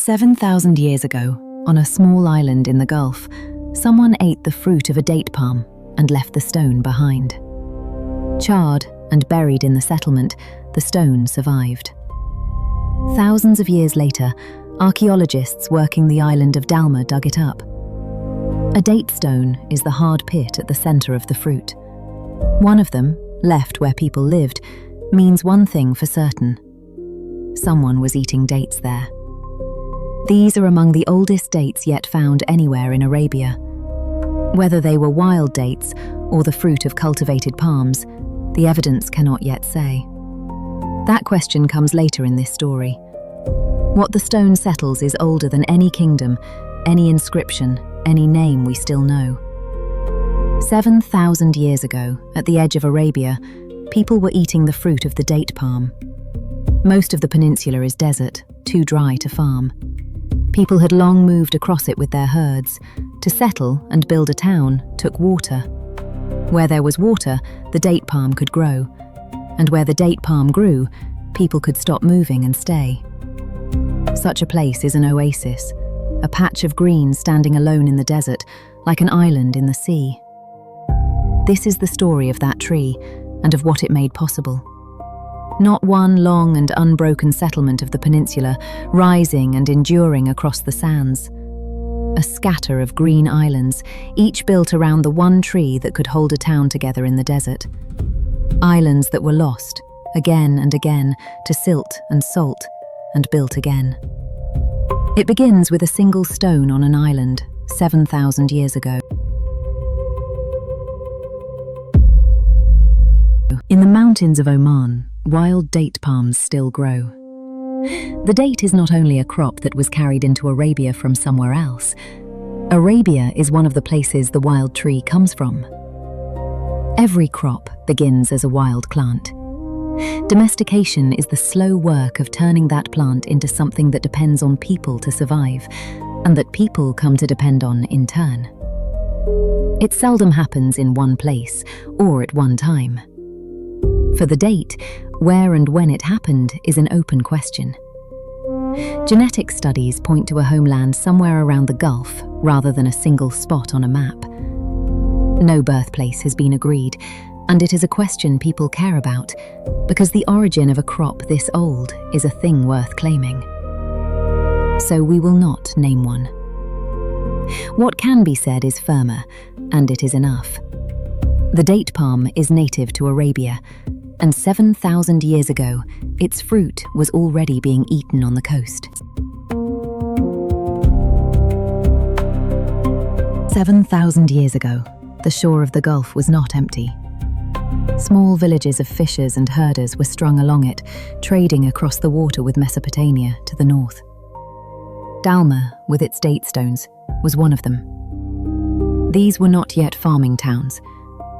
7,000 years ago, on a small island in the Gulf, someone ate the fruit of a date palm and left the stone behind. Charred and buried in the settlement, the stone survived. Thousands of years later, archaeologists working the island of Dalma dug it up. A date stone is the hard pit at the center of the fruit. One of them, left where people lived, means one thing for certain. Someone was eating dates there. These are among the oldest dates yet found anywhere in Arabia. Whether they were wild dates or the fruit of cultivated palms, the evidence cannot yet say. That question comes later in this story. What the stone settles is older than any kingdom, any inscription, any name we still know. 7,000 years ago, at the edge of Arabia, people were eating the fruit of the date palm. Most of the peninsula is desert, too dry to farm. People had long moved across it with their herds. To settle and build a town took water. Where there was water, the date palm could grow. And where the date palm grew, people could stop moving and stay. Such a place is an oasis, a patch of green standing alone in the desert, like an island in the sea. This is the story of that tree and of what it made possible. Not one long and unbroken settlement of the peninsula, rising and enduring across the sands. A scatter of green islands, each built around the one tree that could hold a town together in the desert. Islands that were lost, again and again, to silt and salt, and built again. It begins with a single stone on an island, 7,000 years ago. In the mountains of Oman, wild date palms still grow. The date is not only a crop that was carried into Arabia from somewhere else. Arabia is one of the places the wild tree comes from. Every crop begins as a wild plant. Domestication is the slow work of turning that plant into something that depends on people to survive, and that people come to depend on in turn. It seldom happens in one place or at one time. For the date, where and when it happened is an open question. Genetic studies point to a homeland somewhere around the Gulf rather than a single spot on a map. No birthplace has been agreed, and it is a question people care about, because the origin of a crop this old is a thing worth claiming. So we will not name one. What can be said is firmer, and it is enough. The date palm is native to Arabia, and 7,000 years ago, its fruit was already being eaten on the coast. 7,000 years ago, the shore of the Gulf was not empty. Small villages of fishers and herders were strung along it, trading across the water with Mesopotamia to the north. Dalma, with its date stones, was one of them. These were not yet farming towns.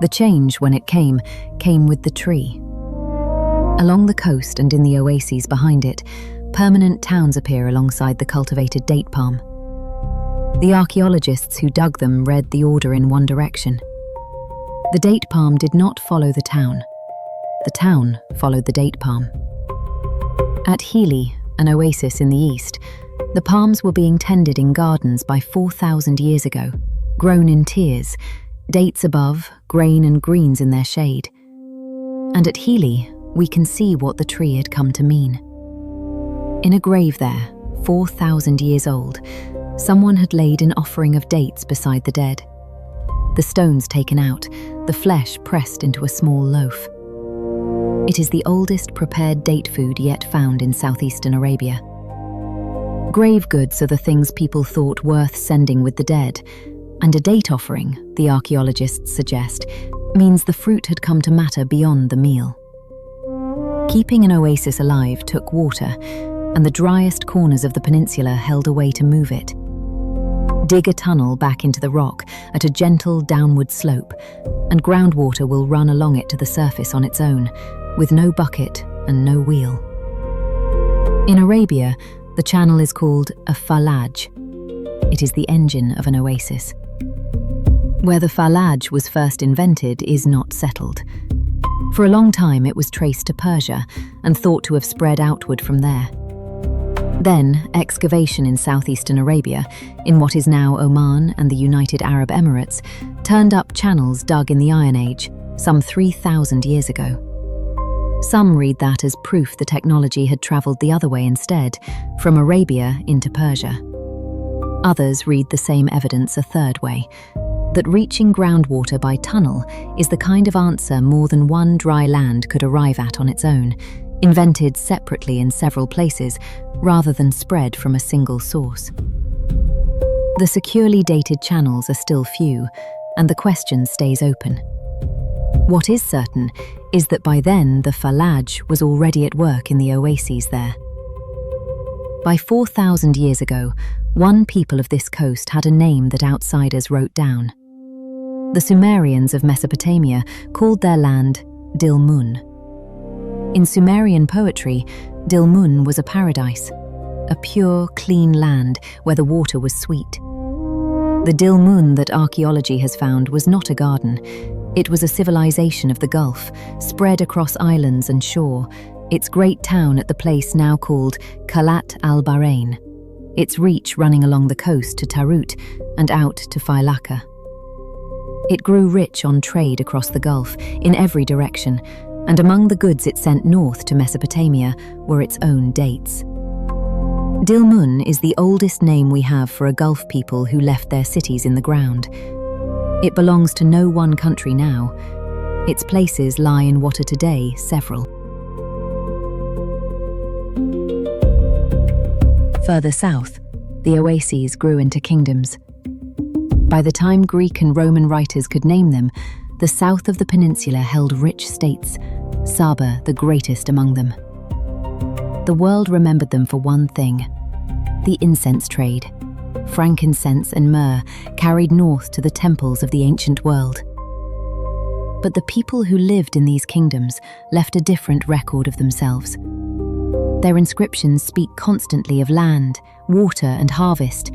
The change, when it came with the tree. Along the coast and in the oases behind it, permanent towns appear alongside the cultivated date palm. The archaeologists who dug them read the order in one direction. The date palm did not follow the town. The town followed the date palm. At Hili, an oasis in the east, the palms were being tended in gardens by 4,000 years ago, grown in tiers, dates above, grain and greens in their shade. And at Hili, we can see what the tree had come to mean. In a grave there, 4,000 years old, someone had laid an offering of dates beside the dead. The stones taken out, the flesh pressed into a small loaf. It is the oldest prepared date food yet found in southeastern Arabia. Grave goods are the things people thought worth sending with the dead, and a date offering, the archaeologists suggest, means the fruit had come to matter beyond the meal. Keeping an oasis alive took water, and the driest corners of the peninsula held a way to move it. Dig a tunnel back into the rock at a gentle downward slope, and groundwater will run along it to the surface on its own, with no bucket and no wheel. In Arabia, the channel is called a falaj. It is the engine of an oasis. Where the falaj was first invented is not settled. For a long time it was traced to Persia and thought to have spread outward from there. Then, excavation in southeastern Arabia, in what is now Oman and the United Arab Emirates, turned up channels dug in the Iron Age, some 3,000 years ago. Some read that as proof the technology had travelled the other way instead, from Arabia into Persia. Others read the same evidence a third way, that reaching groundwater by tunnel is the kind of answer more than one dry land could arrive at on its own, invented separately in several places, rather than spread from a single source. The securely dated channels are still few, and the question stays open. What is certain is that by then the Falaj was already at work in the oases there. By 4,000 years ago, one people of this coast had a name that outsiders wrote down. The Sumerians of Mesopotamia called their land Dilmun. In Sumerian poetry, Dilmun was a paradise, a pure, clean land where the water was sweet. The Dilmun that archaeology has found was not a garden. It was a civilization of the Gulf, spread across islands and shore, its great town at the place now called Kalat al-Bahrain, its reach running along the coast to Tarut and out to Failaka. It grew rich on trade across the Gulf in every direction, and among the goods it sent north to Mesopotamia were its own dates. Dilmun is the oldest name we have for a Gulf people who left their cities in the ground. It belongs to no one country now. Its places lie in what are today several. Further south, the oases grew into kingdoms. By the time Greek and Roman writers could name them, the south of the peninsula held rich states, Saba the greatest among them. The world remembered them for one thing: the incense trade. Frankincense and myrrh carried north to the temples of the ancient world. But the people who lived in these kingdoms left a different record of themselves. Their inscriptions speak constantly of land, water and harvest,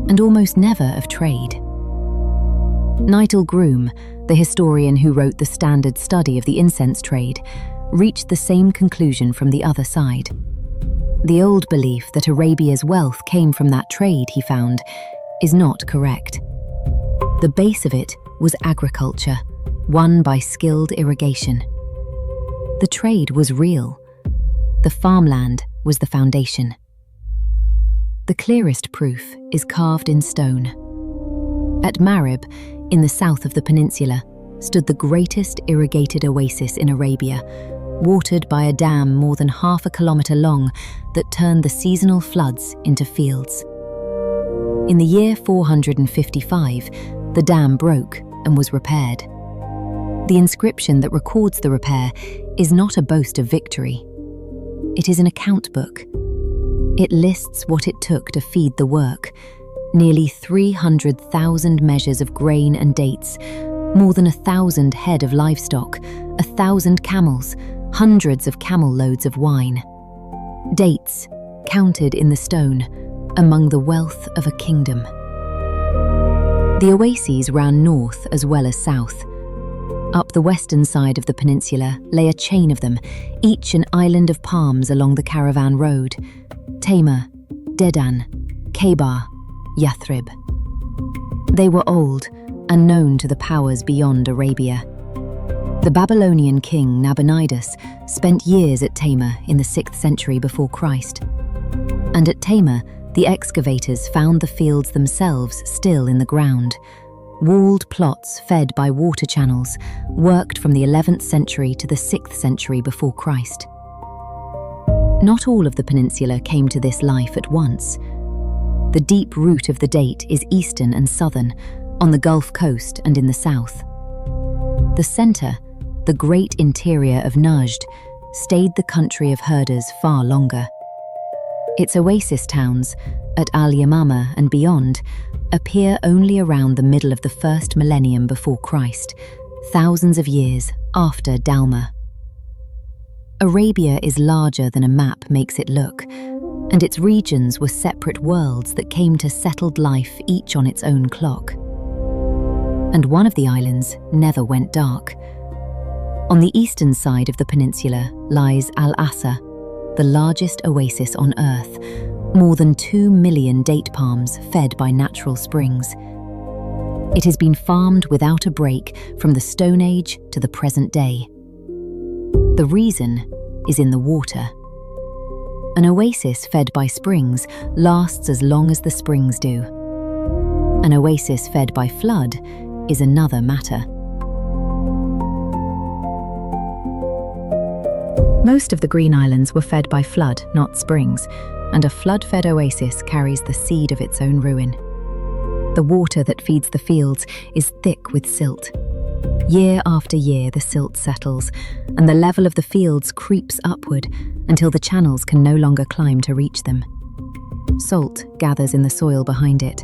and almost never of trade. Nigel Groom, the historian who wrote the standard study of the incense trade, reached the same conclusion from the other side. The old belief that Arabia's wealth came from that trade, he found, is not correct. The base of it was agriculture, won by skilled irrigation. The trade was real. The farmland was the foundation. The clearest proof is carved in stone. At Marib, in the south of the peninsula, stood the greatest irrigated oasis in Arabia, watered by a dam more than half a kilometre long that turned the seasonal floods into fields. In the year 455, the dam broke and was repaired. The inscription that records the repair is not a boast of victory. It is an account book. It lists what it took to feed the work: nearly 300,000 measures of grain and dates, more than 1,000 head of livestock, 1,000 camels, hundreds of camel loads of wine. Dates, counted in the stone, among the wealth of a kingdom. The oases ran north as well as south. Up the western side of the peninsula lay a chain of them, each an island of palms along the caravan road: Tamar, Dedan, Khaybar, Yathrib. They were old and known to the powers beyond Arabia. The Babylonian king Nabonidus spent years at Tamar in the 6th century before Christ. And at Tamar, the excavators found the fields themselves still in the ground, walled plots fed by water channels, worked from the 11th century to the 6th century before Christ. Not all of the peninsula came to this life at once. The deep root of the date is eastern and southern, on the Gulf Coast and in the south. The centre, the great interior of Najd, stayed the country of herders far longer. Its oasis towns, at al-Yamama and beyond, appear only around the middle of the 1st millennium before Christ, thousands of years after Dalma. Arabia is larger than a map makes it look, and its regions were separate worlds that came to settled life each on its own clock. And one of the islands never went dark. On the eastern side of the peninsula lies al-Ahsa, the largest oasis on Earth, More than 2 million date palms fed by natural springs. It has been farmed without a break from the Stone Age to the present day. The reason is in the water. An oasis fed by springs lasts as long as the springs do. An oasis fed by flood is another matter. Most of the Green Islands were fed by flood, not springs, and a flood-fed oasis carries the seed of its own ruin. The water that feeds the fields is thick with silt. Year after year, the silt settles, and the level of the fields creeps upward until the channels can no longer climb to reach them. Salt gathers in the soil behind it.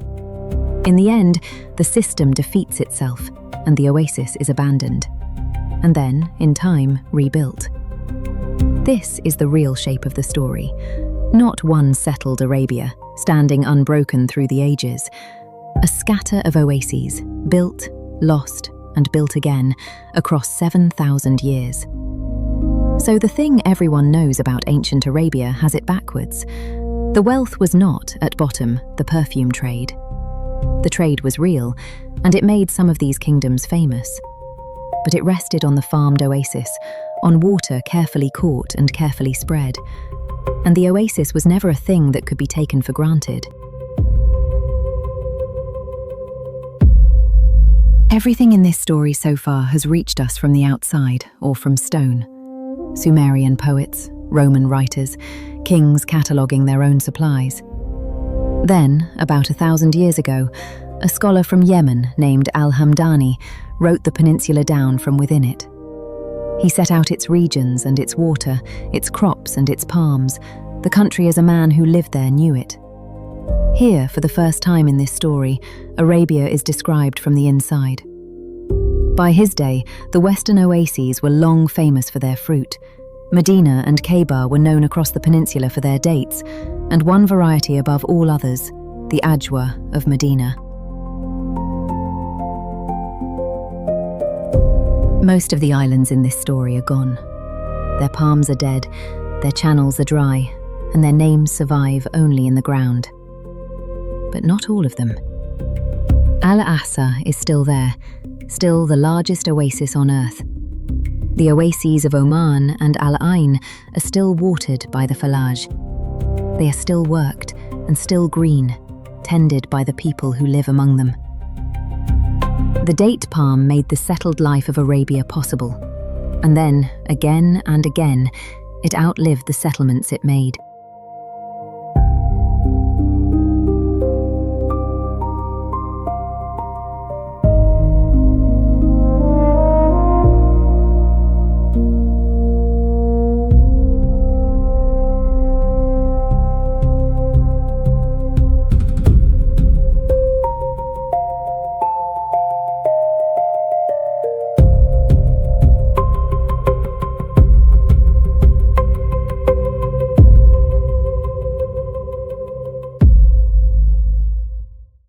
In the end, the system defeats itself, and the oasis is abandoned, and then, in time, rebuilt. This is the real shape of the story, not one settled Arabia, standing unbroken through the ages. A scatter of oases, built, lost, and built again, across 7,000 years. So the thing everyone knows about ancient Arabia has it backwards. The wealth was not, at bottom, the perfume trade. The trade was real, and it made some of these kingdoms famous. But it rested on the farmed oasis, on water carefully caught and carefully spread. And the oasis was never a thing that could be taken for granted. Everything in this story so far has reached us from the outside or from stone. Sumerian poets, Roman writers, kings cataloguing their own supplies. Then, about 1,000 years ago, a scholar from Yemen named al-Hamdani wrote the peninsula down from within it. He set out its regions and its water, its crops and its palms, the country as a man who lived there knew it. Here, for the first time in this story, Arabia is described from the inside. By his day, the western oases were long famous for their fruit. Medina and Kaaba were known across the peninsula for their dates, and one variety above all others, the ajwa of Medina. Most of the islands in this story are gone. Their palms are dead, their channels are dry, and their names survive only in the ground. But not all of them. Al-Ahsa is still there, still the largest oasis on earth. The oases of Oman and Al Ain are still watered by the Falaj. They are still worked and still green, tended by the people who live among them. The date palm made the settled life of Arabia possible, and then, again and again, it outlived the settlements it made.